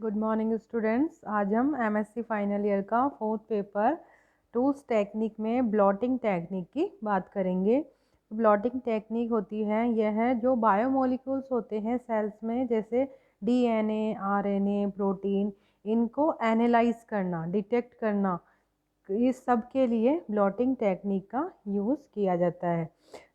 Good morning students. आज हम MSc final year का फोर्थ पेपर टूल्स टेक्निक में ब्लॉटिंग टेक्निक की बात करेंगे। ब्लॉटिंग टेक्निक होती है यह है जो बायोमोलिक्यूल्स होते हैं सेल्स में, जैसे डीएनए, आरएनए, प्रोटीन, इनको एनालाइज करना, डिटेक्ट करना, इस सब के लिए ब्लॉटिंग टेक्निक का यूज़ किया जाता है।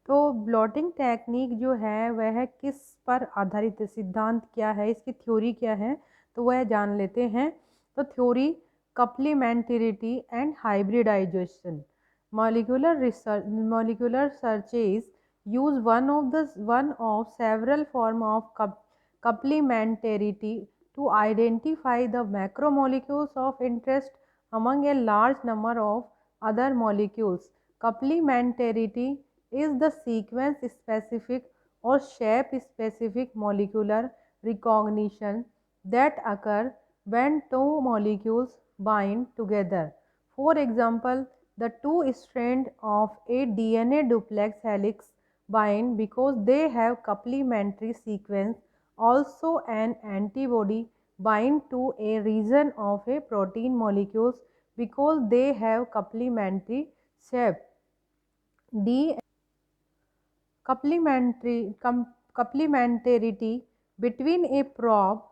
तो ब्लॉटिंग टेक्निक जो है वह किस पर आधारित है, सिद्धांत क्या है, इसकी थ्योरी क्या है, तो वह जान लेते हैं। तो theory: complementarity and hybridization. Molecular searches use one of several form of complementarity to identify the macromolecules of interest among a large number of other molecules. Complementarity is the sequence specific or shape specific molecular recognition that occur when two molecules bind together. For example, the two strands of a DNA duplex helix bind because they have complementary sequence. Also, an antibody bind to a region of a protein molecules because they have complementary shape. D complementarity between a probe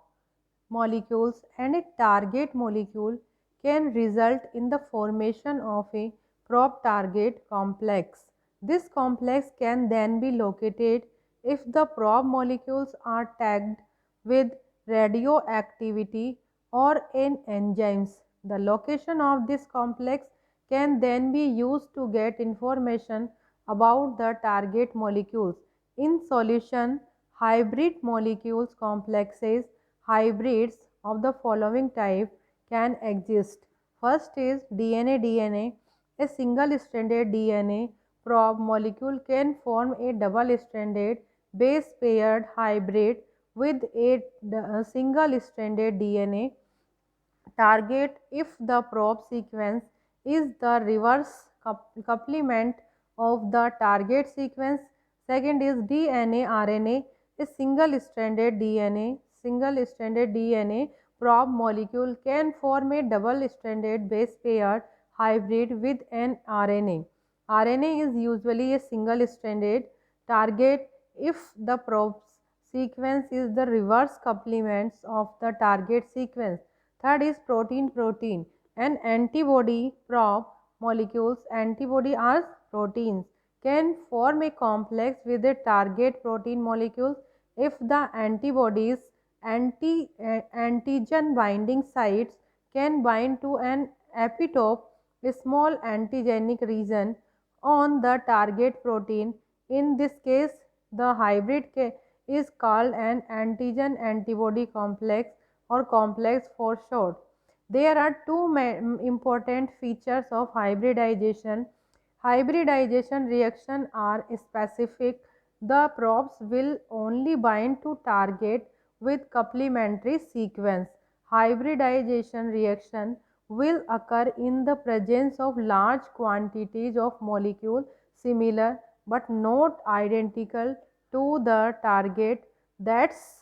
molecules and a target molecule can result in the formation of a probe-target complex. This complex can then be located if the probe molecules are tagged with radioactivity or in enzymes. The location of this complex can then be used to get information about the target molecules. In solution, hybrid molecules complexes, hybrids of the following type can exist. First is DNA-DNA. A single-stranded DNA probe molecule can form a double-stranded base paired hybrid with a single-stranded DNA target if the probe sequence is the reverse complement of the target sequence. Second is DNA RNA. A single stranded DNA probe molecule can form a double stranded base paired hybrid with an RNA. RNA is usually a single stranded target if the probe sequence is the reverse complements of the target sequence. Third is protein-protein. An antibody probe molecules, antibody are proteins, can form a complex with a target protein molecule if the antibody's antigen binding sites can bind to an epitope, a small antigenic region on the target protein. In this case, the hybrid is called an antigen antibody complex or complex for short. There are two important features of hybridization. Hybridization reactions are specific. The probes will only bind to target with complementary sequence. Hybridization reaction will occur in the presence of large quantities of molecules similar but not identical to the target. That's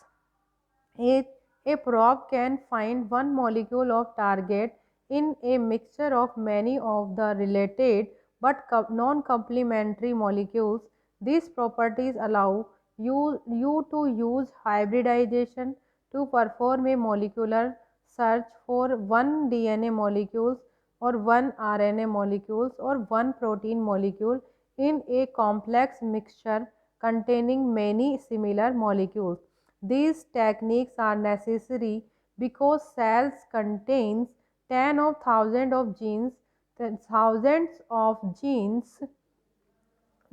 a, a probe can find one molecule of target in a mixture of many of the related but non-complementary molecules. These properties allow you to use hybridization to perform a molecular search for one DNA molecules or one RNA molecules or one protein molecule in a complex mixture containing many similar molecules. These techniques are necessary because cells contains tens of thousands of genes,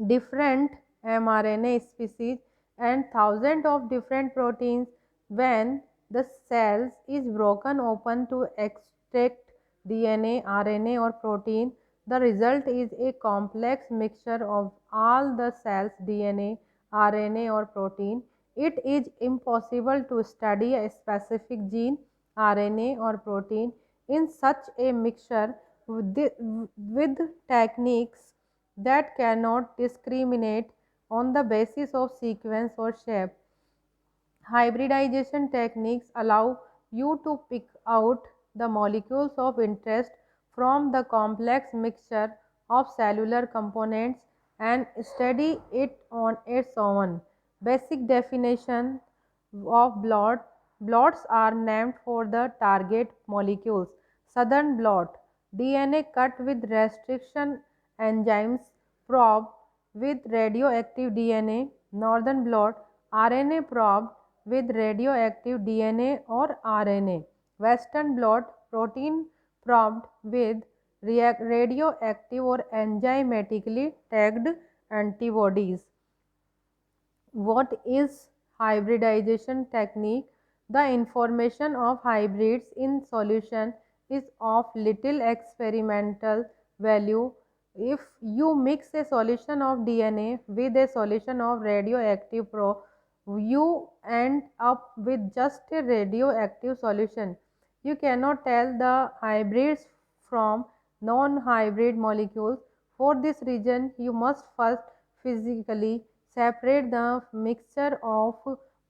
different mRNA species, and thousands of different proteins. When the cells is broken open to extract DNA, RNA or protein, the result is a complex mixture of all the cells DNA, RNA or protein. It is impossible to study a specific gene, RNA or protein in such a mixture with techniques that cannot discriminate on the basis of sequence or shape. Hybridization techniques allow you to pick out the molecules of interest from the complex mixture of cellular components and study it on its own. Basic definition of blot. Blots are named for the target molecules. Southern blot, DNA cut with restriction enzymes, probe with radioactive DNA. Northern blot, RNA probe with radioactive DNA or RNA. Western blot, protein probed with radioactive or enzymatically tagged antibodies. What is hybridization technique? The information of hybrids in solution is of little experimental value. If you mix a solution of DNA with a solution of radioactive probe, you end up with just a radioactive solution. You cannot tell the hybrids from non-hybrid molecules. For this reason, you must first physically separate the mixture of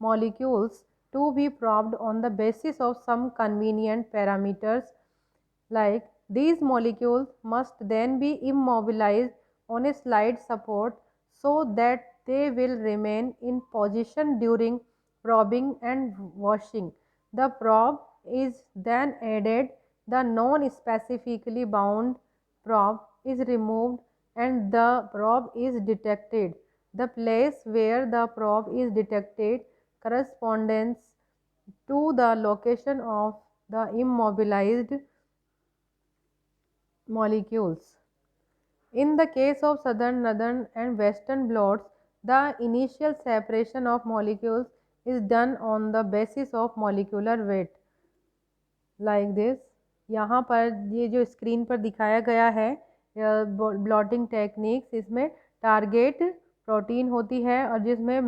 molecules to be probed on the basis of some convenient parameters, like these molecules must then be immobilized on a slide support so that they will remain in position during probing and washing. The probe is then added, the non-specifically bound probe is removed and the probe is detected. The place where the probe is detected corresponds to the location of the immobilized molecules. In the case of southern, northern and western blots, the initial separation of molecules is done on the basis of molecular weight, like this. यहाँ पर ये जो screen पर दिखाया गया है blotting techniques, इसमें target protein होती है और जिसमें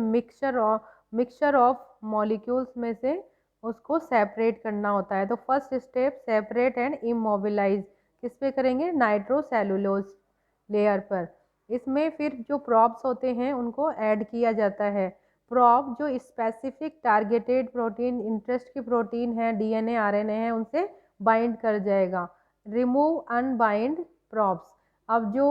मिक्सचर ऑफ मॉलिक्यूल्स में से उसको सेपरेट करना होता है। तो first step separate and immobilise किस पे करेंगे? नाइट्रोसेलुलोज लेयर पर। इसमें फिर जो प्रॉब्स होते हैं उनको ऐड किया जाता है। प्रॉब जो स्पेसिफिक टारगेटेड प्रोटीन इंटरेस्ट की प्रोटीन है, डीएनए आरएनए है, उनसे बाइंड कर जाएगा। रिमूव अनबाइंड प्रॉब्स, अब जो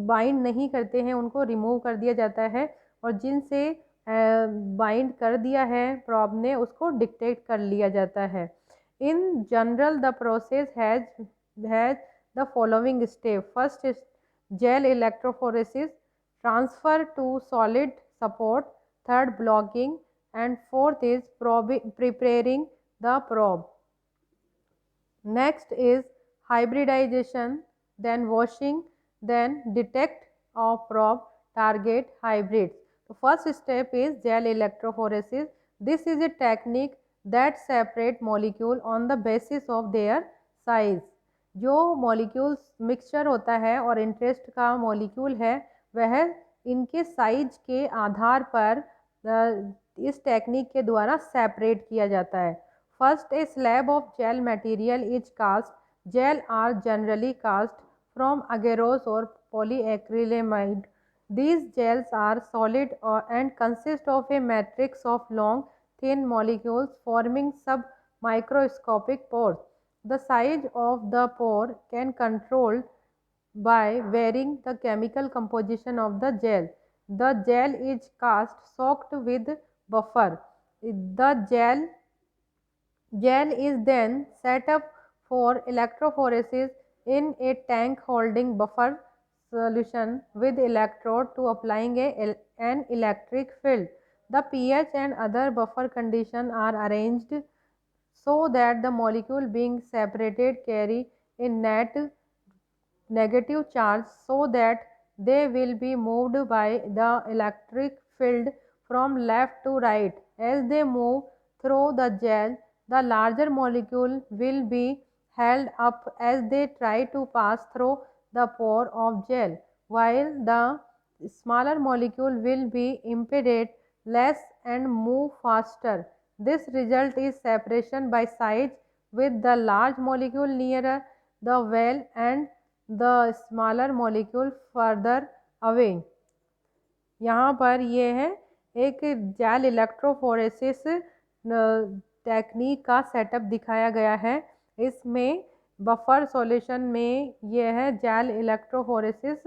बाइंड नहीं करते हैं उनको रिमूव कर दिया जाता है और जिनसे बाइंड कर दिया है प्रॉब ने उसको डिटेक्ट कर लिया जाता है। In general the process has the following step. First is gel electrophoresis, transfer to solid support, third blocking, and fourth is preparing the probe. Next is hybridization, then washing, then detect of probe target hybrids. The first step is gel electrophoresis. This is a technique that separate molecule on the basis of their size. जो molecules mixture होता है और interest का molecule है वह इनके size के आधार पर इस टेक्निक के द्वारा सेपरेट किया जाता है। First a slab of gel material is cast. Gel are generally cast from agarose और polyacrylamide. These gels are solid and consist of a matrix of long, thin molecules forming submicroscopic pores. The size of the pore can controlled by varying the chemical composition of the gel. The gel is cast soaked with buffer. The gel is then set up for electrophoresis in a tank holding buffer solution with electrode to applying an electric field. The pH and other buffer conditions are arranged so that the molecule being separated carry a net negative charge so that they will be moved by the electric field from left to right. As they move through the gel, the larger molecule will be held up as they try to pass through the pore of gel, while the smaller molecule will be impeded less and move faster. This result is separation by size, with the large molecule nearer the well and the smaller molecule further away. यहाँ पर ये है एक gel electrophoresis technique का setup दिखाया गया है। इसमें बफर सॉल्यूशन में यह है जेल इलेक्ट्रोफोरेसिस,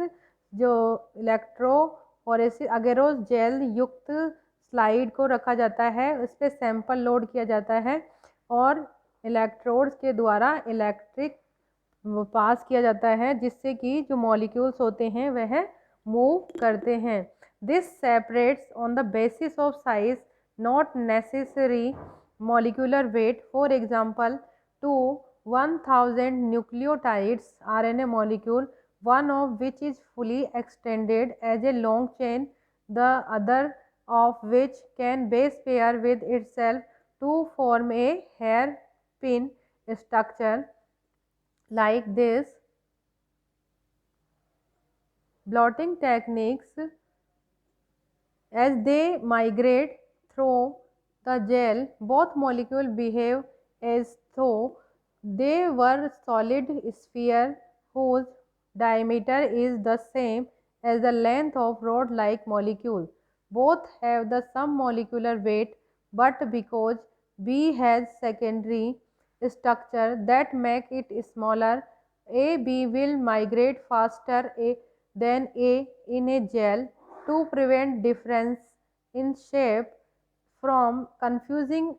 जो इलेक्ट्रोफोरेसिस अगेरोस जेल युक्त स्लाइड को रखा जाता है, उस पर सैंपल लोड किया जाता है और इलेक्ट्रोड्स के द्वारा इलेक्ट्रिक पास किया जाता है, जिससे कि जो मॉलिक्यूल्स होते हैं वह मूव करते हैं। This separates on the basis of size, not necessary molecular weight. For example, to 1000 nucleotides RNA molecule, one of which is fully extended as a long chain, the other of which can base pair with itself to form a hairpin structure like this. Blotting techniques, as they migrate through the gel, both molecules behave as though they were solid sphere whose diameter is the same as the length of rod-like molecule. Both have the same molecular weight, but because B has secondary structure that make it smaller, AB will migrate faster than A in a gel. To prevent difference in shape from confusing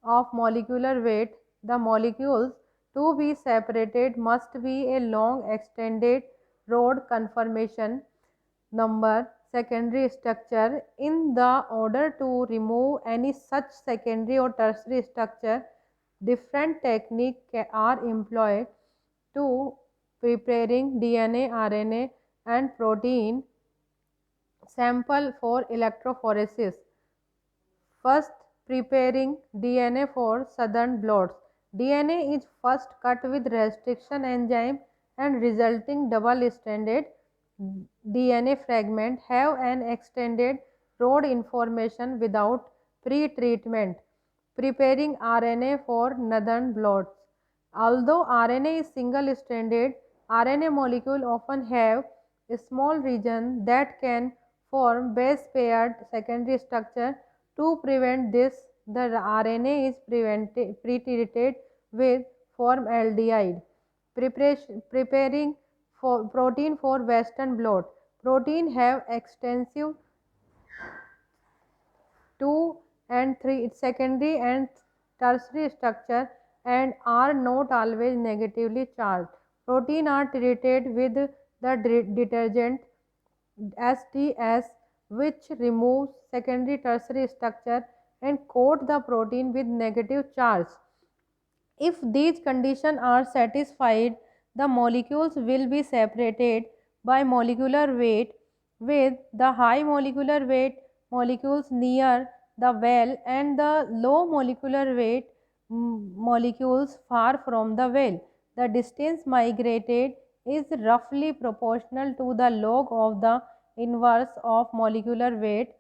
of molecular weight, the molecules to be separated must be a long extended rod conformation number secondary structure. In the order to remove any such secondary or tertiary structure, different techniques are employed to preparing DNA, RNA and protein sample for electrophoresis. First, preparing DNA for southern blots. DNA is first cut with restriction enzyme and resulting double-stranded DNA fragment have an extended rod information without pre-treatment. Preparing RNA for northern blots. Although RNA is single-stranded, RNA molecules often have a small region that can form base paired secondary structure. To prevent this, the RNA is pre-treated with formaldehyde. Preparing for protein for western blot. Protein have extensive 2 and 3 secondary and tertiary structure and are not always negatively charged. Protein are treated with the detergent STS, which removes secondary tertiary structure and coat the protein with negative charge. If these conditions are satisfied, the molecules will be separated by molecular weight, with the high molecular weight molecules near the well and the low molecular weight molecules far from the well. The distance migrated is roughly proportional to the log of the inverse of molecular weight.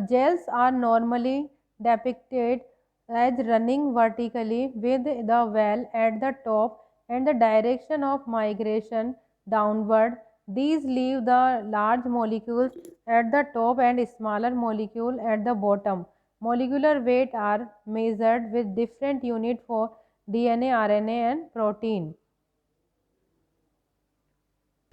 Gels are normally depicted as running vertically with the well at the top and the direction of migration downward. These leave the large molecules at the top and smaller molecule at the bottom. Molecular weight are measured with different unit for DNA, RNA and protein.